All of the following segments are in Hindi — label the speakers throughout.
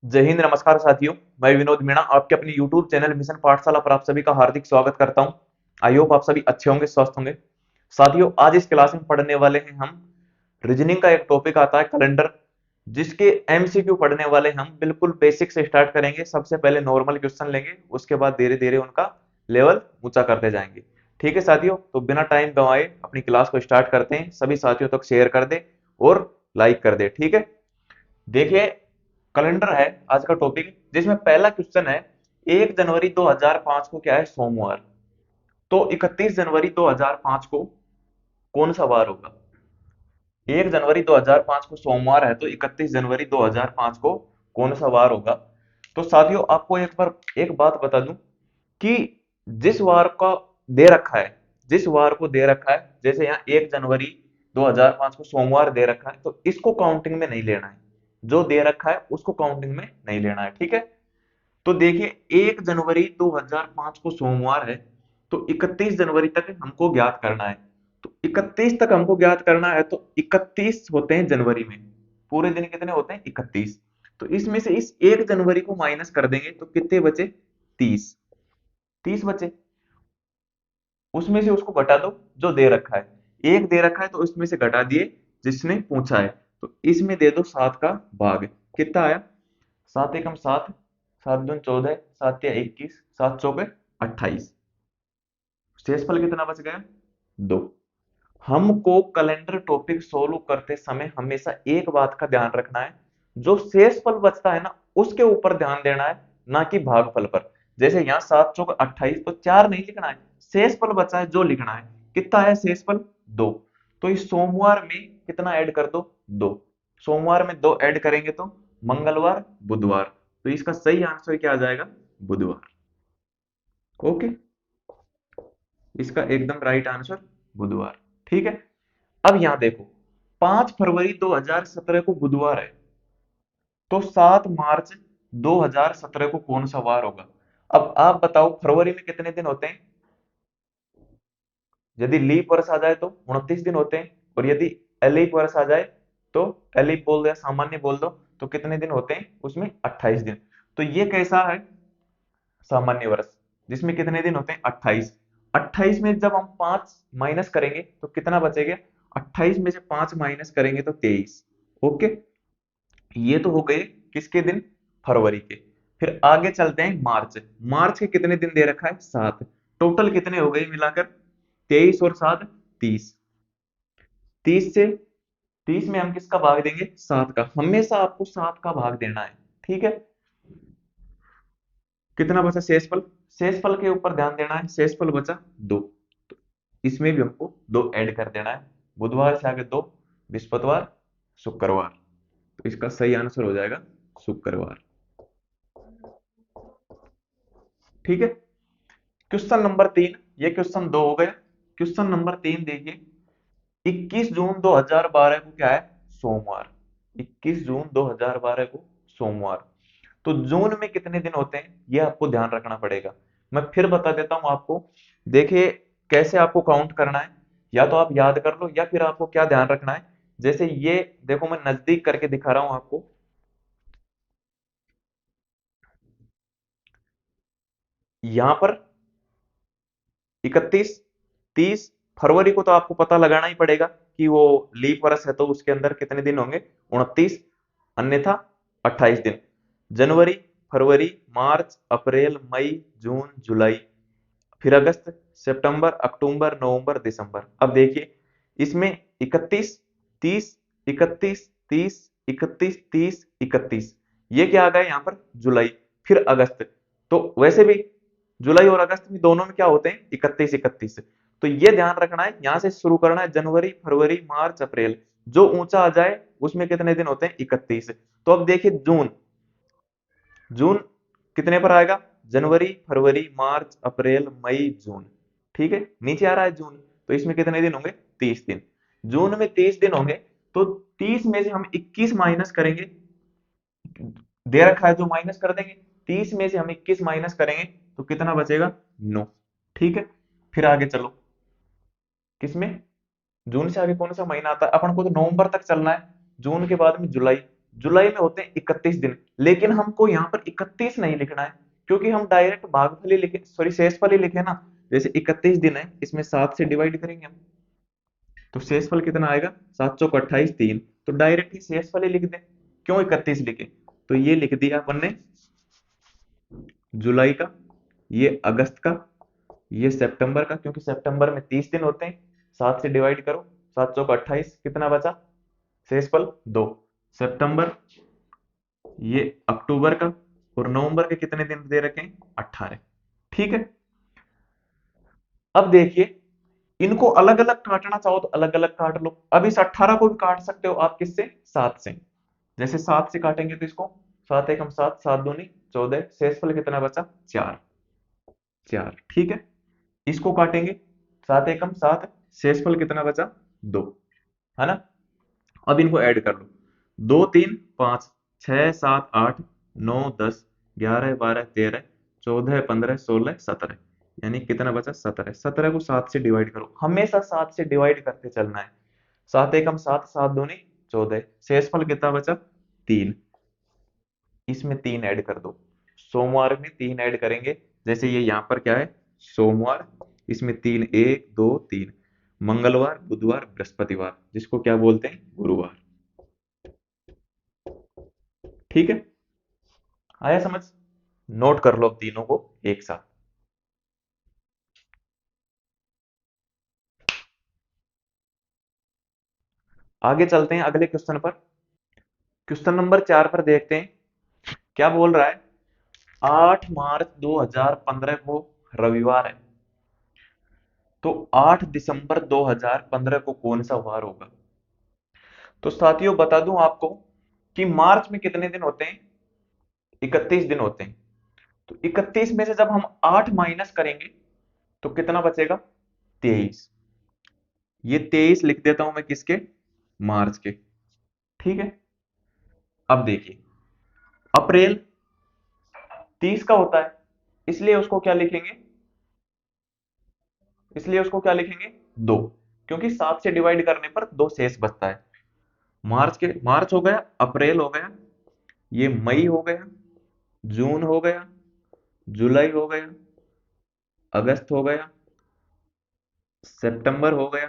Speaker 1: जय हिंद, नमस्कार साथियों। मैं विनोद मीणा आपके अपने YouTube चैनल मिशन पाठशाला पर आप सभी का हार्दिक स्वागत करता हूं। आई होप आप सभी अच्छे होंगे, स्वस्थ होंगे। साथियों, आज इस क्लास में पढ़ने वाले हैं हम रीजनिंग का एक टॉपिक आता है कैलेंडर, जिसके एमसीक्यू पढ़ने वाले हम बिल्कुल बेसिक से स्टार्ट करेंगे। सबसे पहले नॉर्मल क्वेश्चन लेंगे, उसके बाद धीरे धीरे उनका लेवल ऊंचा करते जाएंगे। ठीक है साथियों, तो बिना टाइम गंवाए अपनी क्लास को स्टार्ट करते हैं। सभी साथियों तक शेयर कर दे और लाइक कर दे। ठीक है, देखिए कैलेंडर है आज का टॉपिक, जिसमें पहला क्वेश्चन है 1 जनवरी 2005 को क्या है, सोमवार। तो 31 जनवरी 2005 को कौन सा वार होगा? 1 जनवरी 2005 को सोमवार है, तो 31 जनवरी 2005 को कौन सा वार होगा? तो साथियों, आपको एक बार एक बात बता दूं कि जिस वार का दे रखा है, जिस वार को दे रखा है, जैसे यहाँ 1 जनवरी 2005 को सोमवार दे रखा है, तो इसको काउंटिंग में नहीं लेना है। जो दे रखा है उसको काउंटिंग में नहीं लेना है। ठीक है, तो देखिए 1 जनवरी 2005 को सोमवार है, तो 31 जनवरी तक हमको ज्ञात करना है। तो 31 तक हमको ज्ञात करना है, तो 31 होते हैं जनवरी में। पूरे दिन कितने होते हैं? 31। तो इसमें से इस 1 जनवरी को माइनस कर देंगे तो कितने बचे? 30। 30 बचे, उसमें से उसको घटा दो जो दे रखा है। एक दे रखा है तो इसमें से घटा दिए जिसने पूछा है। तो इसमें दे दो 7 का भाग। कितना आया? 7 एकम 7, 7 दूनी 14, 7 या 21, 7 चौके 28। शेषफल कितना बच गया? 2। हमको कैलेंडर टॉपिक सोल्व करते समय हमेशा एक बात का ध्यान रखना है, जो शेषफल बचता है ना, उसके ऊपर ध्यान देना है, ना कि भागफल पर। जैसे यहाँ 7 चौक 28, तो 4 नहीं लिखना है, शेषफल बचा है जो लिखना है। कितना है शेषफल? 2। तो इस सोमवार में कितना ऐड कर दो? 2। सोमवार में 2 ऐड करेंगे तो मंगलवार, बुधवार। तो इसका सही आंसर क्या आ जाएगा? बुधवार। ओके, इसका एकदम राइट आंसर बुधवार। ठीक है, अब यहां देखो 5 फरवरी 2017 को बुधवार है, तो 7 मार्च 2017 को कौन सा वार होगा? अब आप बताओ, फरवरी में कितने दिन होते हैं? यदि लीप वर्ष आ जाए तो 29 दिन होते हैं, और यदि एलीप वर्ष आ जाए तो एलीप बोल दो या सामान्य बोल दो, तो कितने दिन होते हैं उसमें? 28 दिन। तो ये कैसा है? सामान्य वर्ष, जिसमें कितने दिन होते हैं? 28। 28 में जब हम 5 माइनस करेंगे तो कितना बचेगा? 28 में से 5 माइनस करेंगे तो 23। ओके, ये तो हो गए किसके दिन? फरवरी के। फिर आगे चलते हैं मार्च। मार्च के कितने दिन दे रखा है? 7। टोटल कितने हो गए मिलाकर? 23 और 7, 30। 30 से 30 में हम किसका भाग देंगे? 7 का। हमेशा आपको 7 का भाग देना है। ठीक है, कितना बचा शेषफल? शेषफल के ऊपर ध्यान देना है। शेषफल बचा 2, तो इसमें भी हमको 2 ऐड कर देना है। बुधवार से आगे 2, बृहस्पतिवार, शुक्रवार। तो इसका सही आंसर हो जाएगा शुक्रवार। ठीक है, क्वेश्चन नंबर 3। ये क्वेश्चन 2 हो गया। क्वेश्चन नंबर 3 देखिए, 21 जून 2012 को क्या है? सोमवार। 21 जून 2012 को सोमवार। तो जून में कितने दिन होते हैं ये आपको ध्यान रखना पड़ेगा। मैं फिर बता देता हूं आपको। देखिए कैसे आपको काउंट करना है, या तो आप याद कर लो, या फिर आपको क्या ध्यान रखना है। जैसे ये देखो, मैं नजदीक करके दिखा रहा हूं आपको। यहां पर 31, 30 फरवरी को तो आपको पता लगाना ही पड़ेगा कि वो लीप वर्ष है, तो उसके अंदर कितने दिन होंगे? 29, अन्यथा 28 दिन। जनवरी, फरवरी, मार्च, अप्रैल, मई, जून, जुलाई, फिर अगस्त, सितंबर, अक्टूबर, नवंबर, दिसंबर। अब देखिए इसमें 31, 30, 31, 30, 31, 30, 31, ये क्या आ गया यहाँ पर? जुलाई। फिर अगस्त। तो वैसे भी जुलाई और अगस्त में दोनों में क्या होते हैं? 31, 31। तो ये ध्यान रखना है, यहां से शुरू करना है। जनवरी, फरवरी, मार्च, अप्रैल, जो ऊंचा आ जाए उसमें कितने दिन होते हैं? 31। तो अब देखिए जून। जून कितने पर आएगा? जनवरी, फरवरी, मार्च, अप्रैल, मई, जून। ठीक है, नीचे आ रहा है जून, तो इसमें कितने दिन होंगे? 30 दिन। जून में 30 दिन होंगे, तो 30 में से हम 21 माइनस करेंगे। दे रखा है जो माइनस कर देंगे। 30 में से हम 21 माइनस करेंगे तो कितना बचेगा? 9। ठीक है, फिर आगे चलो। किसमें? जून से आगे कौन सा महीना आता है? अपन को तो नवंबर तक चलना है। जून के बाद में जुलाई। जुलाई में होते हैं 31 दिन, लेकिन हमको यहाँ पर 31 नहीं लिखना है, क्योंकि हम डायरेक्ट भागफल ही लिखे, सॉरी शेषफल ही लिखे ना। जैसे 31 दिन है, इसमें 7 से डिवाइड करेंगे हम, तो शेषफल कितना आएगा, 7 चौक 28 3, तो डायरेक्ट ही शेषफल ही लिख दें। क्यों 31 लिखे, तो ये लिख दिया अपन ने जुलाई का, ये अगस्त का, ये सितंबर का, क्योंकि सितंबर में 30 दिन होते हैं। 7 से डिवाइड करो, 7 चौक 28, कितना बचा शेषफल 2, सितंबर, ये अक्टूबर का, और नवंबर के कितने दिन दे रखे हैं 18। ठीक है, अब देखिए इनको अलग अलग काटना चाहो तो अलग अलग काट लो। अब इस 18 को भी काट सकते हो आप किससे, 7 से। जैसे 7 से काटेंगे तो इसको 7 एकम 7, 7 दूनी 14, शेषफल कितना बचा 4, 4। ठीक है, इसको काटेंगे 7 एकम 7, शेषफल कितना बचा 2, है ना। अब इनको ऐड कर लो, 2 3 5 6 7 8 9 10 11 12 13 14 15 16 17, यानी कितना बचा 17। 17 को 7 से डिवाइड करो, हमेशा 7 से डिवाइड करते चलना है। 7 एकम 7, 7 दूनी 14, शेषफल कितना बचा 3, इसमें 3 ऐड कर दो। सोमवार में 3 ऐड करेंगे, जैसे ये यहाँ पर क्या है सोमवार, इसमें 3 1 2 3, मंगलवार बुधवार बृहस्पतिवार, जिसको क्या बोलते हैं गुरुवार। ठीक है, आया समझ, नोट कर लो अब तीनों को एक साथ। आगे चलते हैं अगले क्वेश्चन पर। क्वेश्चन नंबर 4 पर देखते हैं क्या बोल रहा है। 8 मार्च 2015 को रविवार है, तो 8 दिसंबर 2015 को कौन सा वार होगा। तो साथियों बता दूं आपको कि मार्च में कितने दिन होते हैं, 31 दिन होते हैं। तो 31 में से जब हम 8 माइनस करेंगे तो कितना बचेगा 23। ये 23 लिख देता हूं मैं किसके, मार्च के। ठीक है, अब देखिए अप्रैल 30 का होता है, इसलिए उसको क्या लिखेंगे, इसलिए उसको क्या लिखेंगे 2, क्योंकि 7 से डिवाइड करने पर 2 शेष बचता है। मार्च हो गया, अप्रैल हो गया, ये मई हो गया, जून हो गया, जुलाई हो गया, अगस्त हो गया, सितंबर हो गया,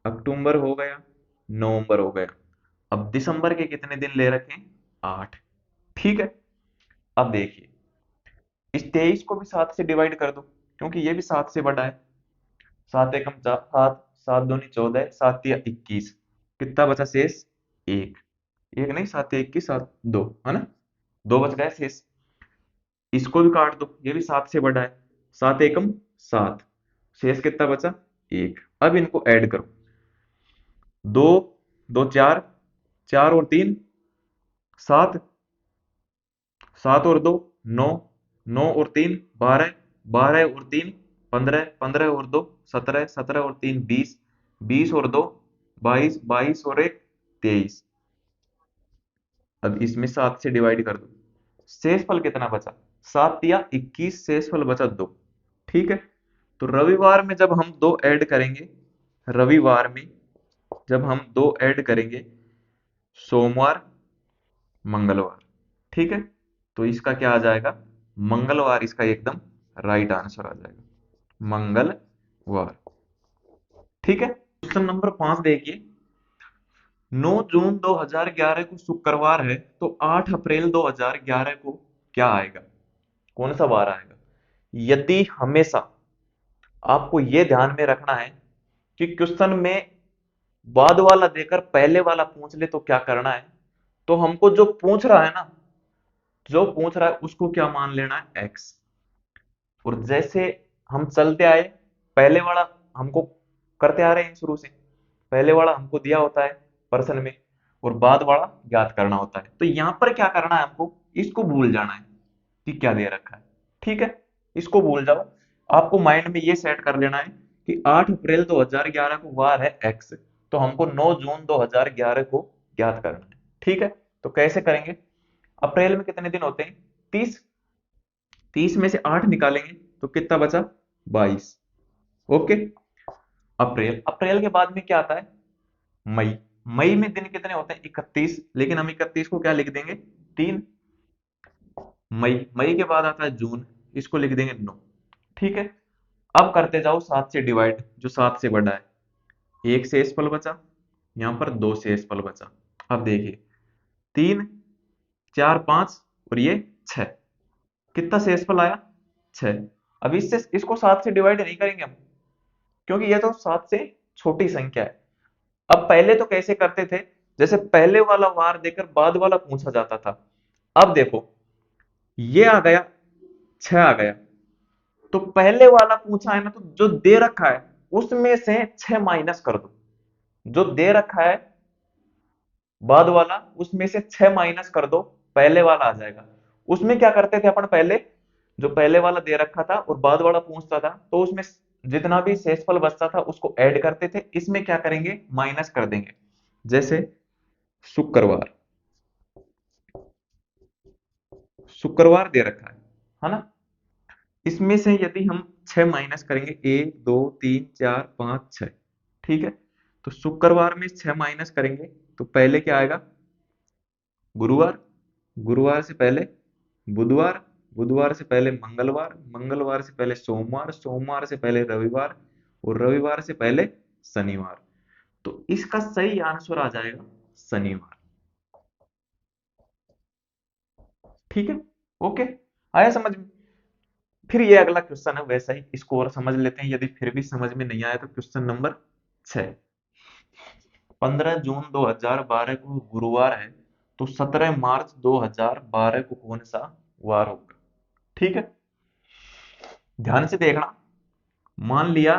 Speaker 1: अक्टूबर हो गया, नवंबर हो गया। अब दिसंबर के कितने दिन ले रखे हैं 8। ठीक है, अब देखिए इस 23 को भी 7 से डिवाइड कर दो, क्योंकि ये भी 7 से बड़ा है। 7 एकम 7, 7 दूनी 14, 7 या 21, कितना बचा शेष 1, एक नहीं 7 या 21 7 2, है ना, 2 बच गए शेष। इसको भी काट दो, ये भी 7 से बड़ा है। 7 एकम 7, शेष कितना बचा 1। अब इनको ऐड करो, 2 2 4, 4 और 3 7, 7 और 2 9, 9 और 3 12, 12 और 3 15, 15 और 2 17, 17 और 3 20, 20 और 2 22, 22 और 1 23। अब इसमें 7 से डिवाइड कर दो, शेषफल कितना बचा 7 या 21, शेषफल बचा 2। ठीक है, तो रविवार में जब हम 2 ऐड करेंगे, रविवार में जब हम 2 ऐड करेंगे, सोमवार मंगलवार, ठीक है, तो इसका क्या आ जाएगा मंगलवार, इसका एकदम राइट आंसर आ जाएगा मंगलवार। ठीक है, क्वेश्चन नंबर 5 देखिए, 9 जून 2011 को शुक्रवार है, तो 8 अप्रैल 2011 को क्या आएगा, कौन सा वार आएगा। यदि हमेशा आपको यह ध्यान में रखना है कि क्वेश्चन में बाद वाला देकर पहले वाला पूछ ले तो क्या करना है, तो हमको जो पूछ रहा है ना, जो पूछ रहा है उसको क्या मान लेना है एक्स। और जैसे हम चलते आए, पहले वाला हमको करते आ रहे हैं शुरू से, पहले वाला हमको दिया होता है प्रश्न में, और बाद वाला ज्ञात करना होता है। तो यहां पर क्या करना है हमको, इसको भूल जाना है कि क्या दे रखा है। ठीक है, इसको भूल जाओ, आपको माइंड में ये सेट कर लेना है कि 8 अप्रैल 2011 को वार है एक्स, तो हमको 9 जून 2011 को ज्ञात करना है। ठीक है, तो कैसे करेंगे, अप्रैल में कितने दिन होते हैं 30, 30 में से 8 निकालेंगे तो कितना बचा 22। ओके, अप्रैल, अप्रैल के बाद में क्या आता है मई, मई में दिन कितने होते हैं? 31, लेकिन हम 31 को क्या लिख देंगे? 3। मई, मई के बाद आता है जून, इसको लिख देंगे 9। ठीक है। अब करते जाओ 7 से डिवाइड, जो 7 से बड़ा है। एक शेषफल बचा, यहाँ पर दो शेषफल बचा। अब देखिए, 3, 4, 5 और ये 6, कितना शेषफल आया? 6। अब इससे इसको 7 से डिवाइड नहीं करेंगे हम, क्योंकि ये तो 7 से छोटी संख्या है। अब पहले तो कैसे करते थे, जैसे पहले वाला वार देकर बाद वाला पूछा जाता था। अब देखो, ये आ गया, 6 आ गया, तो पहले वाला पूछा है ना, तो जो दे रखा है उसमें से 6 माइनस कर दो। जो दे रखा है बाद वाला, उसमें से 6 माइनस कर दो, पहले वाला आ जाएगा। उसमें क्या करते थे अपन पहले, जो पहले वाला दे रखा था और बाद वाला पूछता था, तो उसमें जितना भी शेषफल बचता था उसको ऐड करते थे। इसमें क्या करेंगे? माइनस कर देंगे। जैसे शुक्रवार, शुक्रवार दे रखा है ना? इसमें से यदि हम 6 माइनस करेंगे, 1, 2, 3, 4, 5, 6, ठीक है। तो शुक्रवार में 6 माइनस करेंगे तो पहले क्या आएगा? गुरुवार, गुरुवार से पहले बुधवार, बुधवार से पहले मंगलवार, मंगलवार से पहले सोमवार, सोमवार से पहले रविवार और रविवार से पहले शनिवार। तो इसका सही आंसर आ जाएगा शनिवार। ठीक है, ओके, आया समझ में? फिर ये अगला क्वेश्चन है, वैसा ही इसको और समझ लेते हैं। यदि फिर भी समझ में नहीं आया तो क्वेश्चन नंबर 6। 15 जून 2012 को गुरुवार है, तो 17 मार्च 2012 को कौन सा वार होगा? ठीक है, ध्यान से देखना। मान लिया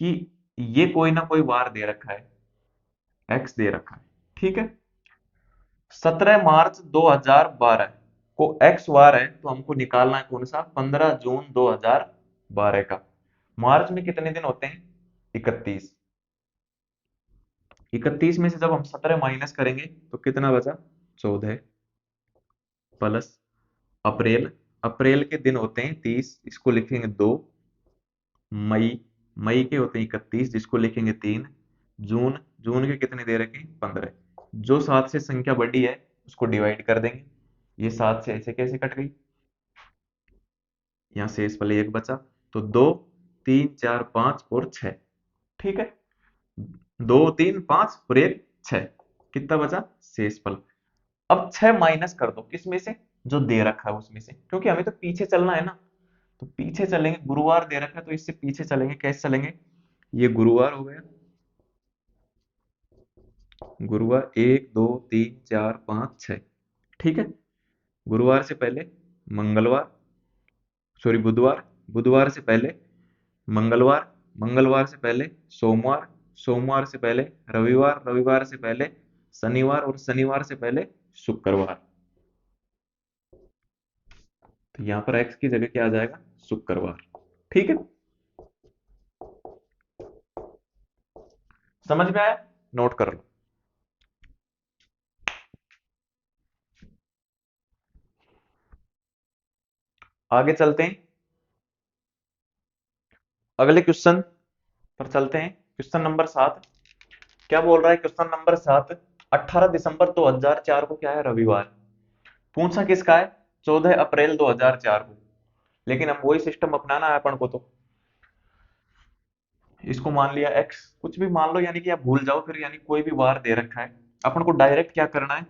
Speaker 1: कि ये कोई ना कोई वार दे रखा है, एक्स दे रखा है, ठीक है। 17 मार्च 2012 को एक्स वार है, तो हमको निकालना है कौन सा? 15 जून 2012 का। मार्च में कितने दिन होते हैं? 31। 31 में से जब हम 17 माइनस करेंगे तो कितना बचा? 14 प्लस अप्रैल, अप्रैल के दिन होते हैं 30, इसको लिखेंगे 2। मई, मई के होते हैं 31, जिसको लिखेंगे 3। जून, जून के कितने दे रखे हैं? 15। जो 7 से संख्या बड़ी है उसको डिवाइड कर देंगे। ये 7 से ऐसे कैसे कट गई? यहाँ शेष वाले एक बचा, तो 2, 3, 4, 5 और 6। ठीक है, 2, 3, 5 और एक 6, कितना बचा? शेषफल। अब 6 माइनस कर दो, किसमें से? जो दे रखा है उसमें से, क्योंकि हमें तो पीछे चलना है ना। तो पीछे चलेंगे, गुरुवार दे रखा है तो इससे पीछे चलेंगे। कैसे चलेंगे? ये गुरुवार हो गया, गुरुवार 1, 2, 3, 4, 5, 6, ठीक है। गुरुवार से पहले मंगलवार, सॉरी बुधवार, बुधवार से पहले मंगलवार, मंगलवार से पहले सोमवार, सोमवार से पहले रविवार, रविवार से पहले शनिवार और शनिवार से पहले शुक्रवार। तो यहाँ पर एक्स की जगह क्या आ जाएगा? शुक्रवार। ठीक है, समझ में आया? नोट कर लो। आगे चलते हैं, अगले क्वेश्चन पर चलते हैं। क्वेश्चन नंबर 7 क्या बोल रहा है? क्वेश्चन नंबर 7, 18 दिसंबर 2004 को क्या है? रविवार। पूछा किसका है? 14 अप्रैल 2004 को। लेकिन हम वही सिस्टम अपनाना है अपन को, तो इसको मान लिया x, कुछ भी मान लो, यानी कि आप भूल जाओ फिर, यानी कोई भी वार दे रखा है, अपन को डायरेक्ट क्या करना है?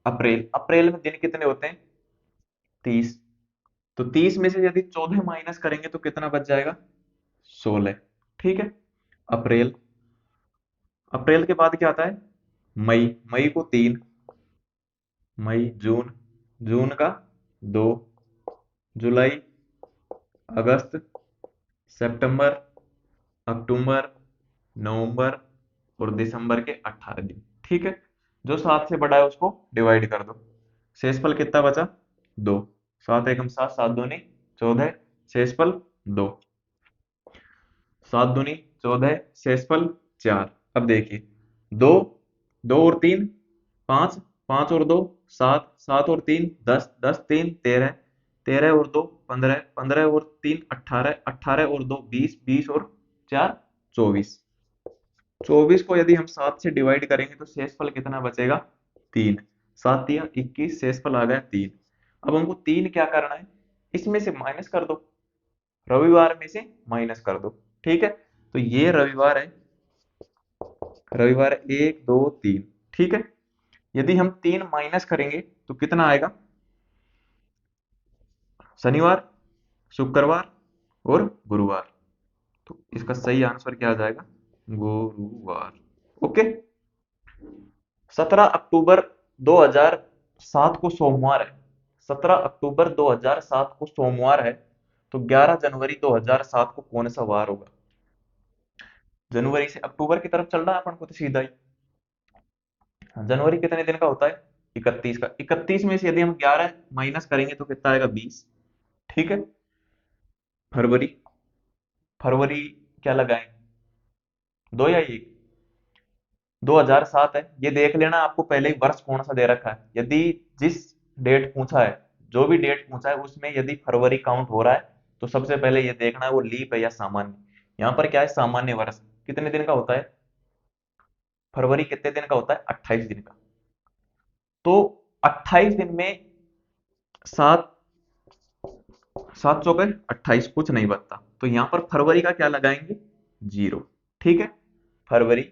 Speaker 1: अप्रैल, अप्रैल में दिन कितने होते हैं? 30। तो 30 में से यदि 14 माइनस करेंगे तो कितना बच जाएगा? 16। ठीक है, अप्रैल, अप्रैल के बाद क्या आता है? मई, मई को 3, मई, जून, जून का 2, जुलाई, अगस्त, सितंबर, अक्टूबर, नवंबर और दिसंबर के 18 दिन। ठीक है, जो 7 से बड़ा है उसको डिवाइड कर दो। शेषफल कितना बचा? 2। 7 एकम 7, 7 दूनी 14, शेषफल 2। 7 दूनी 14, शेषफल 4। अब देखिए, 2, 2 और 3 5, 5 और 2 7, 7 और 3 10, 10 3 13, 13 और 2 15, 15 और 3 18, 18 और 2 20, 20 और 4 24। 24 को यदि हम 7 से डिवाइड करेंगे तो शेषफल कितना बचेगा? 3। 7 या 21, शेषफल आ गया 3। अब हमको 3 क्या करना है? इसमें से माइनस कर दो, रविवार में से माइनस कर दो। ठीक है, तो ये रविवार है, रविवार 1 2 3। ठीक है, यदि हम 3 माइनस करेंगे तो कितना आएगा? शनिवार, शुक्रवार और गुरुवार। तो इसका सही आंसर क्या आ जाएगा? गुरुवार। ओके। 17 अक्टूबर 2007 को सोमवार है। 17 अक्टूबर 2007 को सोमवार है, तो 11 जनवरी 2007 को कौन सा वार होगा? जनवरी से अक्टूबर की तरफ चल रहा है अपन को तो सीधा ही। हाँ, जनवरी कितने दिन का होता है? 31 का। 31 में से यदि हम 11 माइनस करेंगे तो कितना आएगा? 20। ठीक है। फरवरी, फरवरी क्या लगाएं? 2 या 1? 2007 है, ये देख लेना आपको पहले ही वर्ष कौन सा दे रखा है। यदि जिस डेट पूछा है, जो भी डेट पूछा है उसमें यदि फरवरी काउंट हो रहा है तो सबसे पहले ये देखना है वो लीप है या सामान्य। यहाँ पर क्या है? सामान्य वर्ष। कितने दिन का होता है फरवरी? कितने दिन का होता है? 28 दिन का। तो 28 दिन में सात, 7 चौके 28, कुछ नहीं बचता, तो यहां पर फरवरी का क्या लगाएंगे? 0। ठीक है। फरवरी,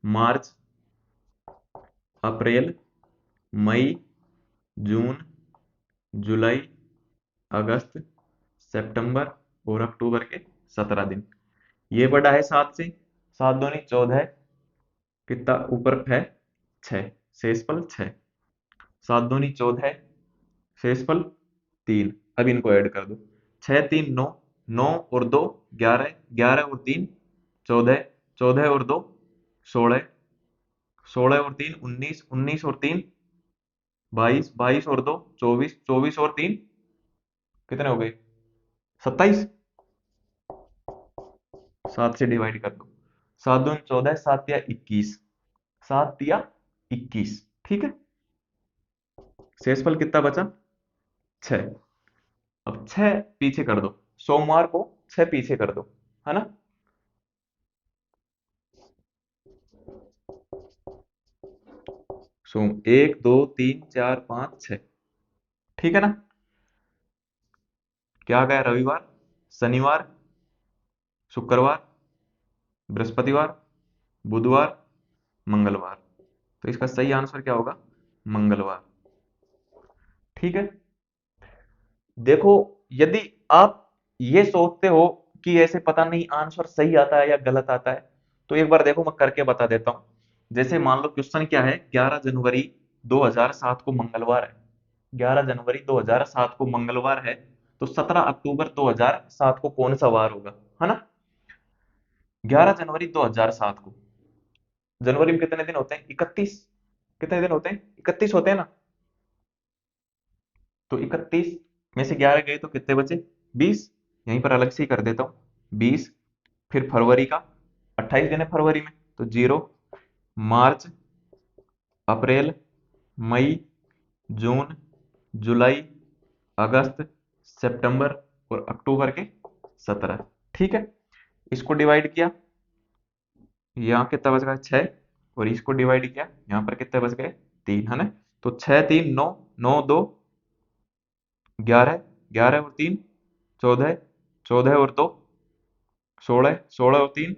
Speaker 1: मार्च, अप्रैल, मई, जून, जुलाई, अगस्त, सितंबर और अक्टूबर के 17 दिन। ये बड़ा है 7 से, 7 दूनी 14, कितना ऊपर है? 6, शेषफल 6। 7 दूनी 14, शेषफल 3। अब इनको ऐड कर दो। 6 3 9, 9 और 2 11, 11 और 3 14, 14 और 2 16, 16 और 3 19, 19 और 3 22, 22 और 2 24, 24 और 3 कितने हो गए? 27। 7 से डिवाइड कर दो। 7 दूनी 14, 7 या 21, 7 या 21। ठीक है, शेषफल कितना बचा? 6। अब 6 पीछे कर दो, सोमवार को 6 पीछे कर दो, है ना? सोम 1 2 3 4 5 6। ठीक है ना? क्या आ गया? रविवार, शनिवार, शुक्रवार, बृहस्पतिवार, बुधवार, मंगलवार। तो इसका सही आंसर क्या होगा? मंगलवार। ठीक है। देखो, यदि आप ये सोचते हो कि ऐसे पता नहीं आंसर सही आता है या गलत आता है, तो एक बार देखो मैं करके बता देता हूं। जैसे मान लो क्वेश्चन क्या है, 11 जनवरी 2007 को मंगलवार है। 11 जनवरी 2007 को मंगलवार है, तो 17 अक्टूबर 2007 को कौन सा वार होगा? है ना? 11 जनवरी 2007 को, जनवरी में कितने दिन होते हैं? 31। कितने दिन होते हैं? 31 होते हैं ना? तो 31 में से 11 गए तो कितने बचे? 20। यहीं पर अलग से ही कर देता हूं, 20। फिर फरवरी का 28 दिन है फरवरी में, तो 0। मार्च, अप्रैल, मई, जून, जुलाई, अगस्त, सितंबर और अक्टूबर के 17। ठीक है, इसको डिवाइड किया, यहाँ कितना बच गया? 6। और इसको डिवाइड किया, यहाँ पर कितने बच गए? 3, है ना? तो 6 3 9, 9 2 11, 11 और 3 14, 14 और 2 16, 16 और 3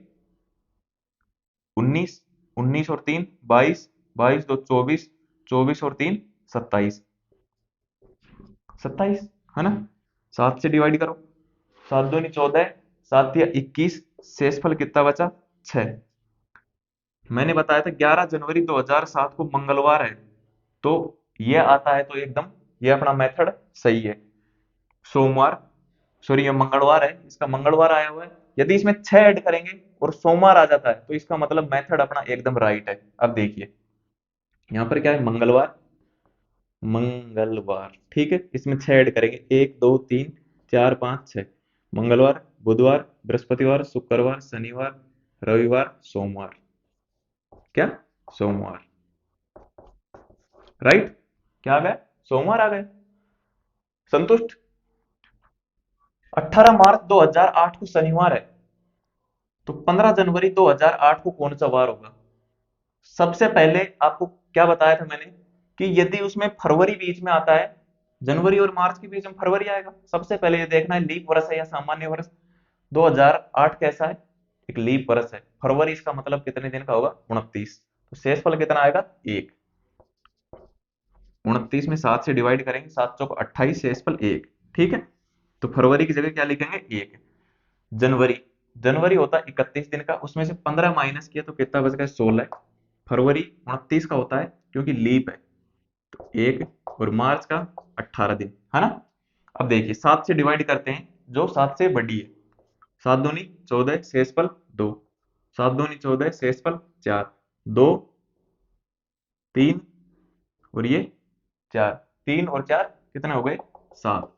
Speaker 1: 19, 19 और 3 22, 22 2 24, 24 और 3 27, 27, है ना? 7 से डिवाइड करो, 7 दूनी 14, 7 या 21, शेषफल कितना बचा? 6। मैंने बताया था 11 जनवरी 2007 को मंगलवार है, तो ये आता है तो एकदम ये अपना मेथड सही है। सोमवार, सॉरी ये मंगलवार है, इसका मंगलवार आया हुआ है। यदि इसमें 6 ऐड करेंगे और सोमवार आ जाता है तो इसका मतलब मेथड अपना एकदम राइट है। अब देखिए यहाँ पर क्या है? मंगलवार, मंगलवार। ठीक है, इसमें 6 ऐड करेंगे, 1 2 3 4 5 6। मंगलवार, बुधवार, बृहस्पतिवार, शुक्रवार, शनिवार, रविवार, सोमवार। क्या? सोमवार। राइट? क्या आ गया? सोमवार आ गए। संतुष्ट? 18 मार्च 2008 को शनिवार है, तो 15 जनवरी 2008 को कौन सा वार होगा? सबसे पहले आपको क्या बताया था मैंने कि यदि उसमें फरवरी बीच में आता है, जनवरी और मार्च के बीच में फरवरी आएगा, सबसे पहले ये देखना है लीप वर्ष है या सामान्य वर्ष। 2008 कैसा है? एक लीप वर्ष है। फरवरी इसका मतलब कितने दिन का होगा? 29। तो शेषफल कितना आएगा? 1। 29 में 7 से डिवाइड करेंगे, 7 चौक 28, शेषफल 1। ठीक है, तो फरवरी की जगह क्या लिखेंगे? 1। जनवरी, जनवरी होता है 31 दिन का, उसमें से 15 माइनस किया तो कितना बच गया? 16। फरवरी 29 का होता है क्योंकि लीप है, तो 1। और मार्च का 18 दिन, है ना? अब देखिए 7 से डिवाइड करते हैं, जो 7 से बड़ी है। 7 दूनी 14, शेषफल 2। 7 दूनी 14, शेषफल 4। 2, 3 और ये 4। 3 और 4 कितने हो गए? 7।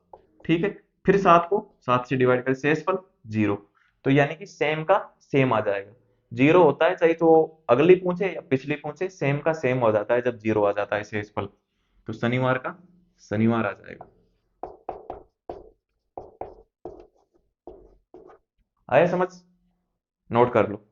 Speaker 1: ठीक है, फिर 7 को 7 से डिवाइड करें, शेषफल 0। तो यानी कि सेम का सेम आ जाएगा। 0 होता है, चाहे तो अगली पूछे या पिछली पूछे, सेम का सेम हो जाता है जब 0 आ जाता है शेषफल। तो शनिवार का शनिवार आ जाएगा। आया समझ? नोट कर लो।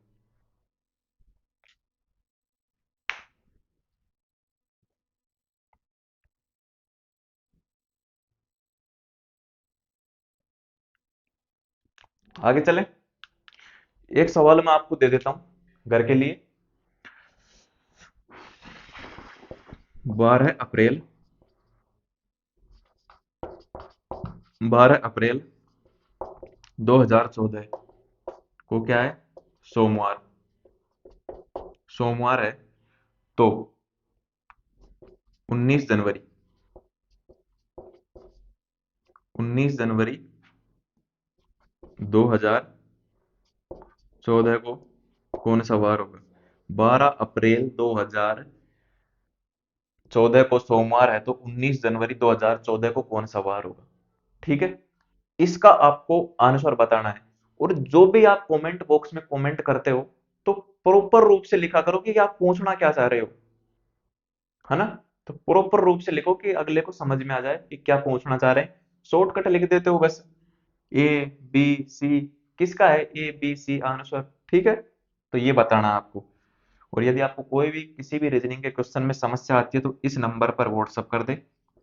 Speaker 1: आगे चलें। एक सवाल मैं आपको दे देता हूं घर के लिए। 12 अप्रैल, 12 अप्रैल 2014 को क्या है? सोमवार। सोमवार है, तो 19 जनवरी, 19 जनवरी 2014 को कौन सा वार होगा? 12 अप्रैल 2014 को सोमवार है, तो 19 जनवरी 2014 को कौन सा वार होगा? ठीक है, इसका आपको आंसर बताना है। और जो भी आप कमेंट बॉक्स में कमेंट करते हो, तो प्रॉपर रूप से लिखा करो कि आप पूछना क्या चाह रहे हो, है ना? तो प्रॉपर रूप से लिखो कि अगले को समझ में आ जाए कि क्या पूछना चाह रहे हैं। शॉर्टकट लिख देते हो बस, ए बी सी, किसका है ए बी सी आंसर? ठीक है, तो ये बताना है आपको। और यदि आपको कोई भी किसी भी रीजनिंग के क्वेश्चन में समस्या आती है तो इस नंबर पर व्हाट्सअप कर दे,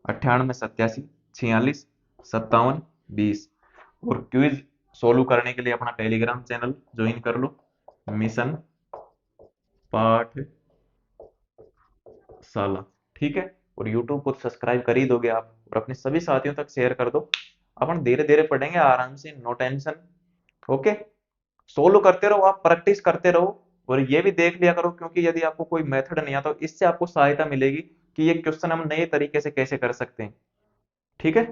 Speaker 1: 9887465720। और क्विज सोल्व करने के लिए अपना टेलीग्राम चैनल ज्वाइन कर लो, मिशन पाठशाला। ठीक है, और यूट्यूब को सब्सक्राइब कर ही दोगे आप, और अपने सभी साथियों तक शेयर कर दो। अपन धीरे धीरे पढ़ेंगे आराम से, नो टेंशन। ओके, सोल्व करते रहो, आप प्रैक्टिस करते रहो। और ये भी देख लिया करो, क्योंकि यदि आपको कोई मेथड नहीं आता तो इससे आपको सहायता मिलेगी कि ये क्वेश्चन हम नए तरीके से कैसे कर सकते हैं। ठीक है।